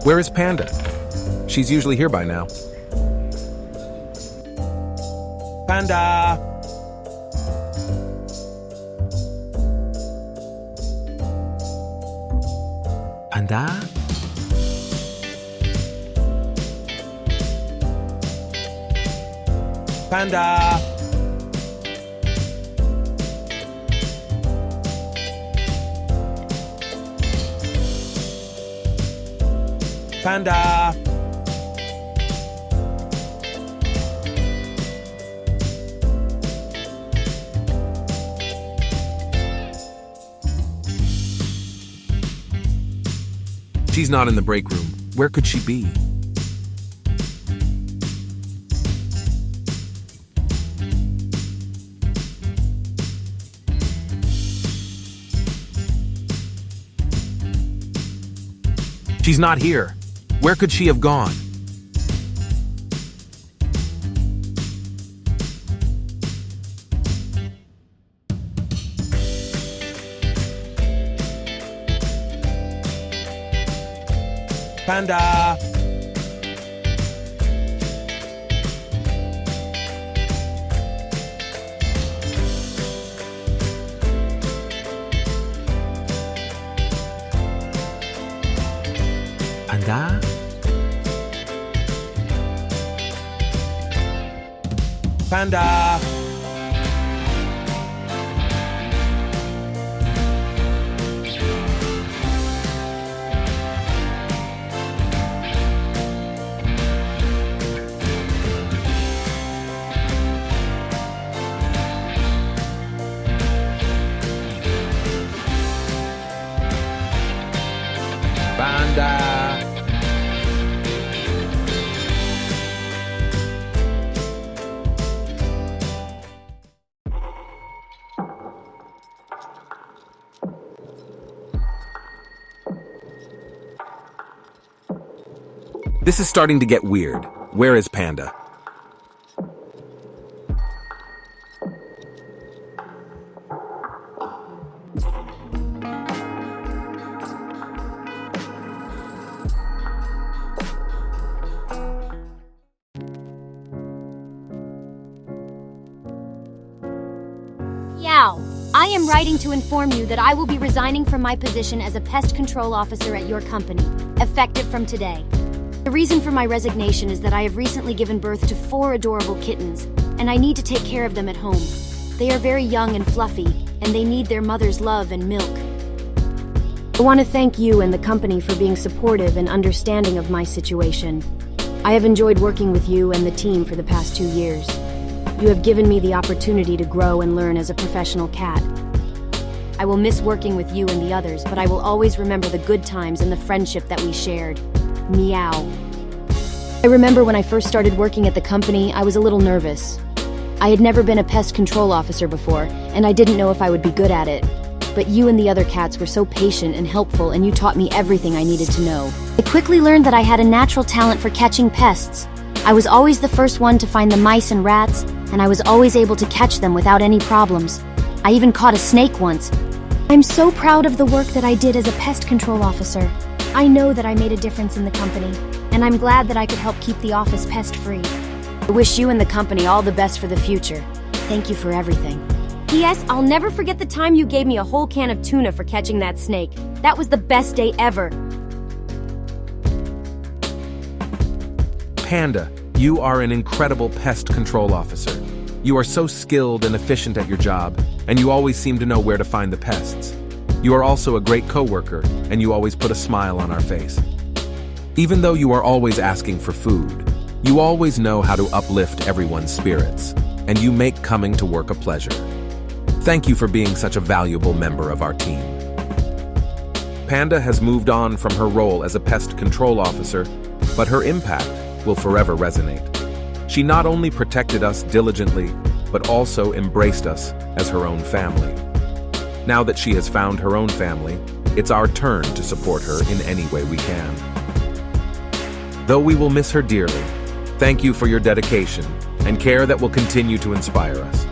Where is Panda? She's usually here by now. Panda! Panda? Panda! Panda! She's not in the break room. Where could she be? She's not here. Where could she have gone? Panda! Panda? Panda! Panda! This is starting to get weird. Where is Panda? Yow! I am writing to inform you that I will be resigning from my position as a pest control officer at your company, effective from today. The reason for my resignation is that I have recently given birth to 4 adorable kittens, and I need to take care of them at home. They are very young and fluffy, and they need their mother's love and milk. I want to thank you and the company for being supportive and understanding of my situation. I have enjoyed working with you and the team for the past 2 years. You have given me the opportunity to grow and learn as a professional cat. I will miss working with you and the others, but I will always remember the good times and the friendship that we shared. Meow. I remember when I first started working at the company, I was a little nervous. I had never been a pest control officer before, and I didn't know if I would be good at it. But you and the other cats were so patient and helpful, and you taught me everything I needed to know. I quickly learned that I had a natural talent for catching pests. I was always the first one to find the mice and rats, and I was always able to catch them without any problems. I even caught a snake once. I'm so proud of the work that I did as a pest control officer. I know that I made a difference in the company, and I'm glad that I could help keep the office pest-free. I wish you and the company all the best for the future. Thank you for everything. P.S. I'll never forget the time you gave me a whole can of tuna for catching that snake. That was the best day ever. Panda, you are an incredible pest control officer. You are so skilled and efficient at your job, and you always seem to know where to find the pests. You are also a great coworker, and you always put a smile on our face. Even though you are always asking for food, you always know how to uplift everyone's spirits, and you make coming to work a pleasure. Thank you for being such a valuable member of our team. Panda has moved on from her role as a pest control officer, but her impact will forever resonate. She not only protected us diligently, but also embraced us as her own family. Now that she has found her own family, it's our turn to support her in any way we can. Though we will miss her dearly, thank you for your dedication and care that will continue to inspire us.